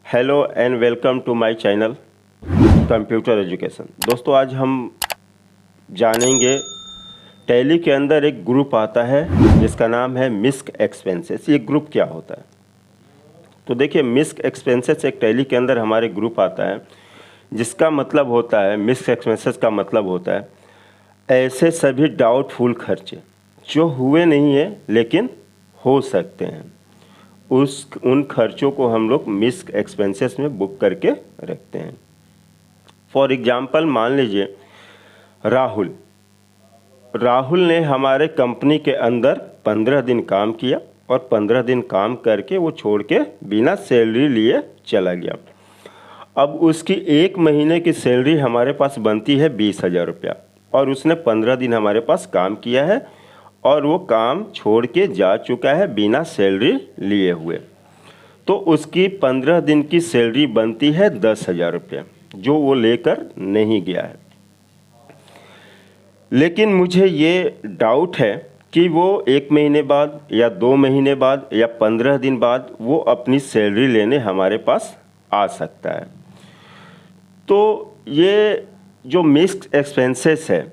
Hello and welcome to my channel computer education. दोस्तों, आज हम जानेंगे टैली के अंदर एक ग्रुप आता है जिसका नाम है मिस्क एक्सपेंसेस। ये ग्रुप क्या होता है? तो देखिए, मिस्क एक्सपेंसेस एक टैली के अंदर हमारे ग्रुप आता है जिसका मतलब होता है, मिस्क एक्सपेंसेस का मतलब होता है ऐसे सभी डाउटफुल खर्चे जो हुए नहीं है लेकिन हो सकते हैं, उन खर्चों को हम लोग मिस्क एक्सपेंसेस में बुक करके रखते हैं। फॉर एग्जाम्पल, मान लीजिए राहुल ने हमारे कंपनी के अंदर 15 दिन काम किया और 15 दिन काम करके वो छोड़ के बिना सैलरी लिए चला गया। अब उसकी एक महीने की सैलरी हमारे पास बनती है 20,000 रुपया और उसने 15 दिन हमारे पास काम किया है और वो काम छोड़ के जा चुका है बिना सैलरी लिए हुए। तो उसकी 15 दिन की सैलरी बनती है 10,000 रुपये जो वो लेकर नहीं गया है। लेकिन मुझे ये डाउट है कि वो 1 महीने बाद या 2 महीने बाद या 15 दिन बाद वो अपनी सैलरी लेने हमारे पास आ सकता है। तो ये जो मिक्स्ड एक्सपेंसेस है,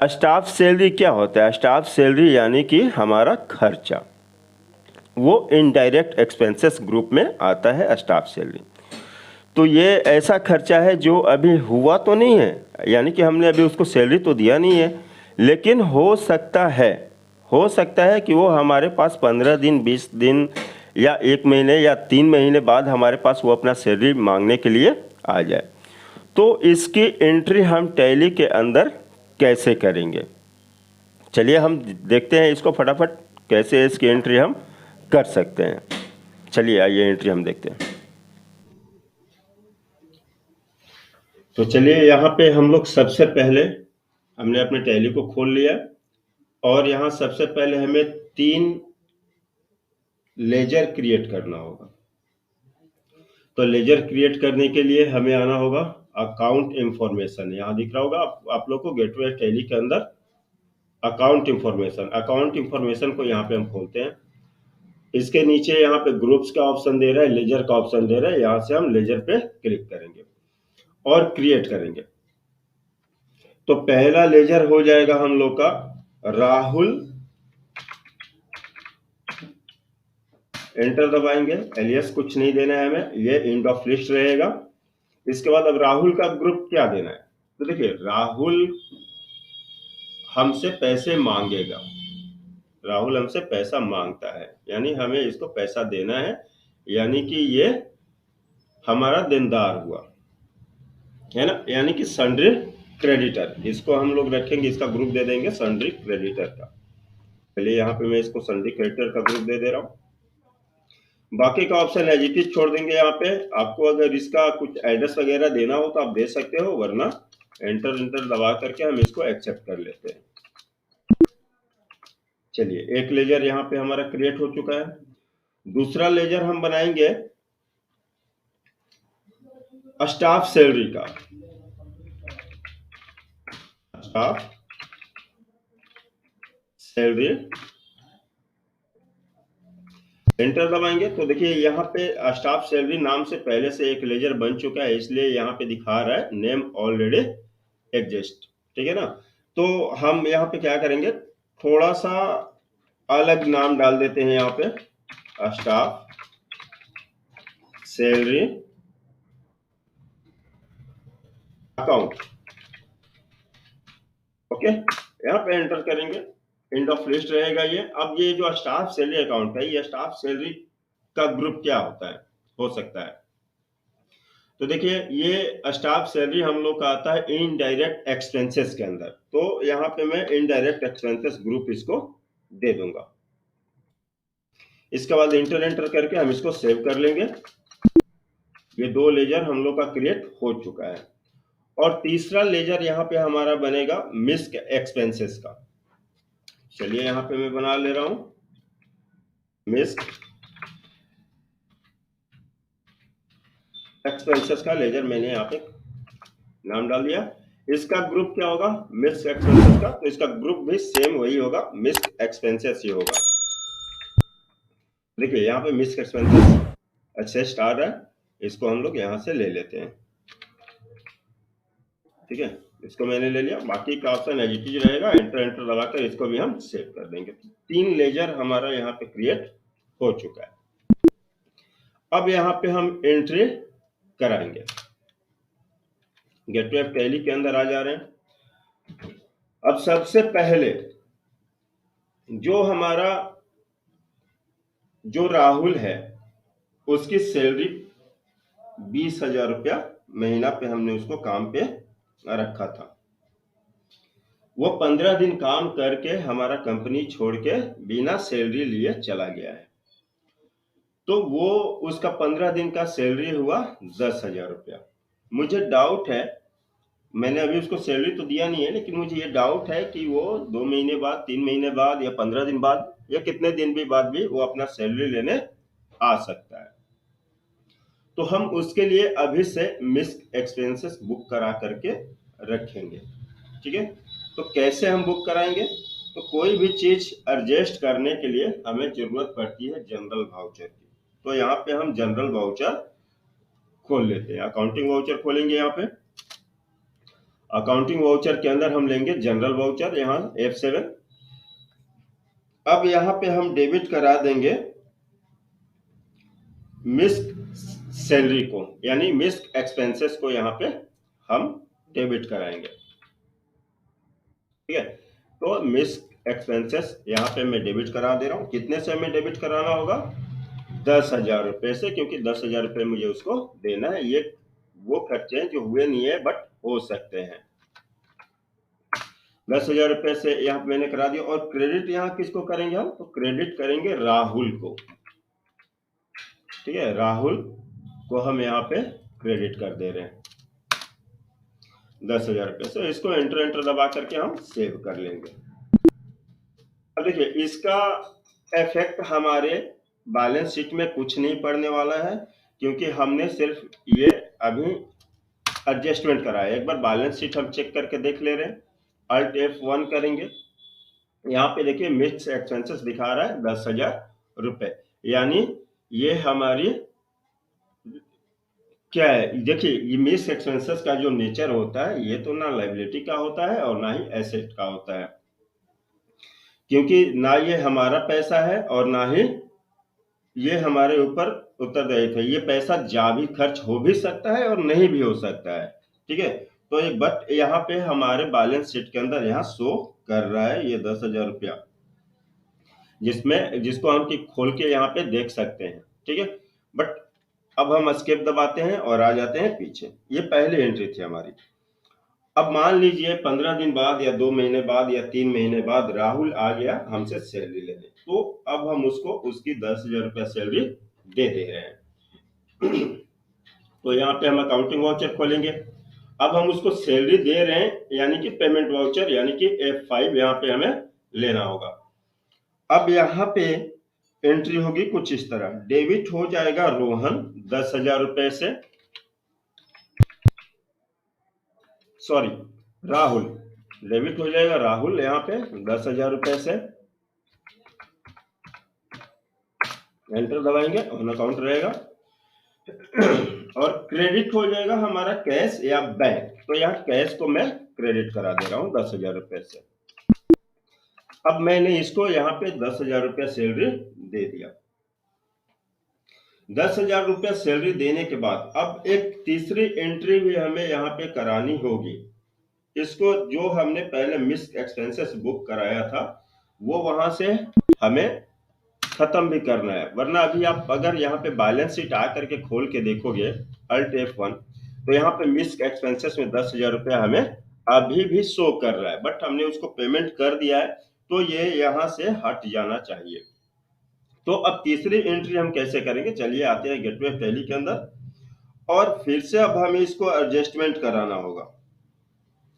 स्टाफ सैलरी क्या होता है? स्टाफ सैलरी यानी कि हमारा खर्चा, वो इनडायरेक्ट एक्सपेंसेस ग्रुप में आता है स्टाफ सैलरी। तो ये ऐसा खर्चा है जो अभी हुआ तो नहीं है, यानी कि हमने अभी उसको सैलरी तो दिया नहीं है, लेकिन हो सकता है कि वो हमारे पास 15 दिन, 20 दिन या 1 महीने या 3 महीने बाद हमारे पास वो अपना सैलरी मांगने के लिए आ जाए। तो इसकी एंट्री हम टैली के अंदर कैसे करेंगे? चलिए हम देखते हैं इसको फटाफट, कैसे इसकी एंट्री हम कर सकते हैं। चलिए आइए एंट्री हम देखते हैं। तो चलिए, यहाँ पे हम लोग सबसे पहले हमने अपने टैली को खोल लिया और यहाँ सबसे पहले हमें 3 लेजर क्रिएट करना होगा। तो लेजर क्रिएट करने के लिए हमें आना होगा अकाउंट इंफॉर्मेशन। यहाँ दिख रहा होगा आप लोग को गेटवे टैली के अंदर अकाउंट इंफॉर्मेशन को यहाँ पे हम खोलते हैं। इसके नीचे यहाँ पे ग्रुप्स का ऑप्शन दे रहा है, लेजर का ऑप्शन दे रहा है। यहाँ से हम लेजर पे क्लिक करेंगे और क्रिएट करेंगे। तो पहला लेजर हो जाएगा हम लोग का राहुल। एंटर दबाएंगे, एलियस कुछ नहीं देना है हमें, ये एंड ऑफ लिस्ट रहेगा। इसके बाद अब राहुल का ग्रुप क्या देना है? तो देखिए, राहुल हमसे पैसे मांगेगा, राहुल हमसे पैसा मांगता है, यानी हमें इसको पैसा देना है, यानी कि ये हमारा देनदार हुआ है ना, यानी कि सन्ड्री क्रेडिटर। इसको हम लोग रखेंगे, इसका ग्रुप दे देंगे सन्ड्री क्रेडिटर का। पहले यहाँ पे मैं इसको सन्ड्री क्रेडिटर का ग्रुप दे दे रहा हूँ। बाकी का ऑप्शन एज इट इज छोड़ देंगे। यहाँ पे आपको अगर इसका कुछ एड्रेस वगैरह देना हो तो आप दे सकते हो, वरना एंटर दबा करके हम इसको एक्सेप्ट कर लेते हैं। चलिए, एक लेजर यहाँ पे हमारा क्रिएट हो चुका है। दूसरा लेजर हम बनाएंगे स्टाफ सैलरी का। स्टाफ सैलरी, एंटर दबाएंगे तो देखिए यहाँ पे स्टाफ सैलरी नाम से पहले से एक लेजर बन चुका है, इसलिए यहाँ पे दिखा रहा है नेम ऑलरेडी एग्जिस्ट। ठीक है ना? तो हम यहाँ पे क्या करेंगे, थोड़ा सा अलग नाम डाल देते हैं यहाँ पे, स्टाफ सैलरी अकाउंट। ओके, यहाँ पे एंटर करेंगे, एंड ऑफ लिस्ट रहेगा ये। अब ये जो स्टाफ सैलरी अकाउंट है, ये स्टाफ सैलरी का ग्रुप क्या होता है, हो सकता है? तो देखिए, ये स्टाफ सैलरी हम लोग का आता है इनडायरेक्ट एक्सपेंसेस के अंदर। तो यहाँ पे मैं इनडायरेक्ट एक्सपेंसेस ग्रुप इसको दे दूंगा। इसके बाद एंटर करके हम इसको सेव कर लेंगे। ये 2 लेजर हम लोग का क्रिएट हो चुका है। और तीसरा लेजर यहाँ पे हमारा बनेगा मिस्क एक्सपेंसेस का। चलिए, यहाँ पे मैं बना ले रहा हूं मिस्क एक्सपेंसेस का लेजर, मैंने यहाँ पे नाम डाल दिया। इसका ग्रुप क्या होगा? मिस्क एक्सपेंसेस का। तो इसका ग्रुप भी सेम वही होगा, मिस्क एक्सपेंसेस ही होगा। देखिए, यहाँ पे मिस्क एक्सपेंसेस अच्छे स्टार है। इसको हम लोग यहाँ से ले लेते हैं। ठीक है, इसको मैंने ले लिया, बाकी का ऑप्शन एज इट इज रहेगा। एंटर लगाकर इसको भी हम सेव कर देंगे। 3 लेजर हमारा यहाँ पे क्रिएट हो चुका है। अब यहाँ पे हम एंट्री कराएंगे। गेटवे ऑफ टैली के अंदर आ जा रहे हैं। अब सबसे पहले जो राहुल है उसकी सैलरी 20,000 रुपया महीना पे हमने उसको काम पे रखा था। वो 15 दिन काम करके हमारा कंपनी छोड़ के बिना सैलरी लिए चला गया है, तो वो उसका 15 दिन का सैलरी हुआ 10,000 रुपया। मुझे डाउट है, मैंने अभी उसको सैलरी तो दिया नहीं है, लेकिन मुझे ये डाउट है कि वो 2 महीने बाद, 3 महीने बाद या 15 दिन बाद या कितने दिन भी बाद भी वो अपना सैलरी लेने आ सकता है। तो हम उसके लिए अभी से मिस्क एक्सपेंसेस बुक करा करके रखेंगे। ठीक है, तो कैसे हम बुक कराएंगे? तो कोई भी चीज एडजस्ट करने के लिए हमें जरूरत पड़ती है जनरल वाउचर की। तो यहाँ पे हम जनरल वाउचर खोल लेते हैं। अकाउंटिंग वाउचर खोलेंगे। यहाँ पे अकाउंटिंग वाउचर के अंदर हम लेंगे जनरल वाउचर, यहाँ F7। अब यहाँ पे हम डेबिट करा देंगे मिस्क सैलरी को, यानी मिस्क एक्सपेंसेस को यहाँ पे हम डेबिट कराएंगे। ठीक है, तो मिस्क एक्सपेंसेस यहाँ पे मैं डेबिट करा दे रहा हूँ। कितने से हमें डेबिट कराना होगा? 10,000 रुपए से, क्योंकि 10,000 रुपए मुझे उसको देना है। ये वो खर्चे हैं जो हुए नहीं है बट हो सकते हैं। 10,000 रुपए से यहाँ पे मैंने करा दिया। और क्रेडिट यहाँ किसको करेंगे हम? तो क्रेडिट करेंगे राहुल को। ठीक है, राहुल को हम यहाँ पे क्रेडिट कर दे रहे हैं 10,000 रुपए से। इसको एंटर दबा करके हम सेव कर लेंगे। अब देखिए, इसका इफेक्ट हमारे बैलेंस शीट में कुछ नहीं पड़ने वाला है, क्योंकि हमने सिर्फ ये अभी एडजस्टमेंट करा है। एक बार बैलेंस शीट हम चेक करके देख ले रहे हैं। अल्ट F1 करेंगे। यहाँ पे देखिए मिस्क एक्सपेंसेस दिखा रहा है 10,000 रुपए, यानी ये हमारी क्या है? देखिए, ये मिस्क एक्सपेंसेस का जो नेचर होता है, ये तो ना लायबिलिटी का होता है और ना ही एसेट का होता है, क्योंकि ना ये हमारा पैसा है और ना ही ये हमारे ऊपर उत्तरदायित्व है। ये पैसा जा भी खर्च हो भी सकता है और नहीं भी हो सकता है। ठीक है, तो ये बट यहाँ पे हमारे बैलेंस शीट के अंदर यहाँ शो कर रहा है ये 10,000 रुपया, जिसको हम खोल के यहाँ पे देख सकते हैं। ठीक है, बट अब हम एस्केप दबाते हैं और आ जाते हैं पीछे। ये पहली एंट्री थी हमारी। अब मान लीजिए 15 दिन बाद या 2 महीने बाद या 3 महीने बाद राहुल आ गया हमसे सैलरी लेने, तो अब हम उसको उसकी 10,000 रुपया सैलरी दे दे रहे हैं। तो यहाँ पे हम अकाउंटिंग वाउचर खोलेंगे। अब हम उसको सैलरी दे रहे हैं, यानी कि पेमेंट वाउचर, यानी कि F5 यहाँ पे हमें लेना होगा। अब यहाँ पे एंट्री होगी कुछ इस तरह। डेबिट हो जाएगा रोहन 10,000 रुपए से, सॉरी राहुल, डेबिट हो जाएगा राहुल यहाँ पे 10,000 रुपए से। एंटर दबाएंगे, ऑन अकाउंट रहेगा। और क्रेडिट हो जाएगा हमारा कैश या बैंक। तो यहाँ कैश को मैं क्रेडिट करा दे रहा हूँ 10,000 रुपए से। अब मैंने इसको यहाँ पे 10,000 रुपया सैलरी दे दिया। 10,000 रुपया सैलरी देने के बाद अब एक तीसरी एंट्री भी हमें यहाँ पे करानी होगी। इसको जो हमने पहले मिस्क एक्सपेंसेस बुक कराया था, वो वहां से हमें खत्म भी करना है। वरना अभी आप अगर यहाँ पे बैलेंस शीट आकर के खोल के देखोगे अल्ट F1, तो यहाँ पे मिस्क एक्सपेंसेस में 10,000 रुपया हमें अभी भी शो कर रहा है, बट हमने उसको पेमेंट कर दिया है, तो ये यहाँ से हट जाना चाहिए। तो अब तीसरी एंट्री हम कैसे करेंगे? चलिए आते हैं गेटवे ऑफ टैली के अंदर, और फिर से अब हमें इसको एडजस्टमेंट कराना होगा।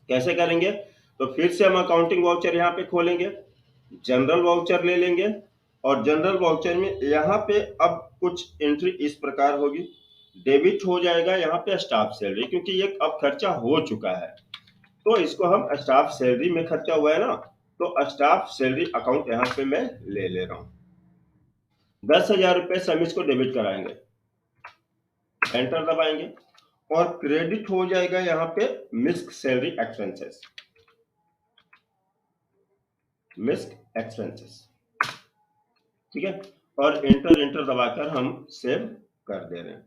कैसे करेंगे? तो फिर से हम अकाउंटिंग वाउचर यहाँ पे खोलेंगे, जनरल वाउचर ले लेंगे, और जनरल वाउचर में यहाँ पे अब कुछ एंट्री इस प्रकार होगी। डेबिट हो जाएगा यहाँ पे स्टाफ सैलरी, क्योंकि ये अब खर्चा हो चुका है, तो इसको हम स्टाफ सैलरी में खर्चा हुआ है ना, तो स्टाफ सैलरी अकाउंट यहाँ पे मैं ले रहा हूँ। 10,000 रुपए से हम इसको डेबिट कराएंगे। एंटर दबाएंगे और क्रेडिट हो जाएगा यहाँ पे मिस्क सैलरी एक्सपेंसेस, मिस्क एक्सपेंसेस, ठीक है। और एंटर दबाकर हम सेव कर दे रहे हैं।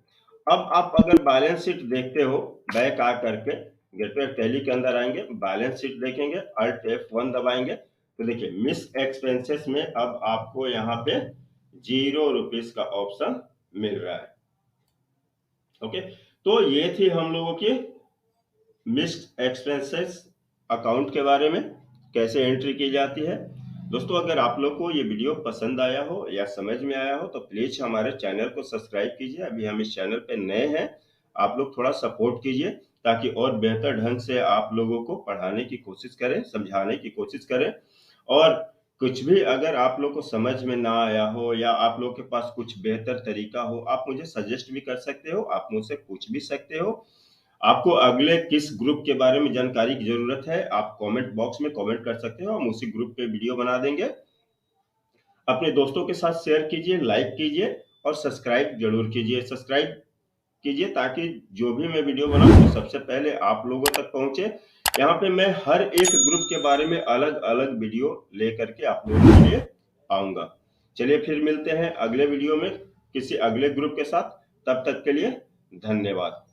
अब आप अगर बैलेंस शीट देखते हो, बैक आ करके गेटवे टैली के अंदर आएंगे, बैलेंस शीट देखेंगे, अल्ट F1 दबाएंगे तो देखिए मिस्क एक्सपेंसेस में अब आपको यहाँ पे 0 रुपीज का ऑप्शन मिल रहा है। ओके, तो ये थी हम लोगों की मिस्क एक्सपेंसेस अकाउंट के बारे में, कैसे एंट्री की जाती है। दोस्तों अगर आप लोग को ये वीडियो पसंद आया हो या समझ में आया हो तो प्लीज हमारे चैनल को सब्सक्राइब कीजिए। अभी हम इस चैनल पे नए हैं, आप लोग थोड़ा सपोर्ट कीजिए ताकि और बेहतर ढंग से आप लोगों को पढ़ाने की कोशिश करें, समझाने की कोशिश करें। और कुछ भी अगर आप लोग को समझ में ना आया हो या आप लोग के पास कुछ बेहतर तरीका हो, आप मुझे सजेस्ट भी कर सकते हो, आप मुझसे पूछ भी सकते हो। आपको अगले किस ग्रुप के बारे में जानकारी की जरूरत है, आप कमेंट बॉक्स में कमेंट कर सकते हो, हम उसी ग्रुप पे वीडियो बना देंगे। अपने दोस्तों के साथ शेयर कीजिए, लाइक कीजिए और सब्सक्राइब जरूर कीजिए। सब्सक्राइब कीजिए ताकि जो भी मैं वीडियो बनाऊं तो सबसे पहले आप लोगों तक पहुंचे। यहाँ पे मैं हर एक ग्रुप के बारे में अलग अलग वीडियो लेकर के आप लोगों के लिए आऊंगा। चलिए फिर मिलते हैं अगले वीडियो में किसी अगले ग्रुप के साथ, तब तक के लिए धन्यवाद।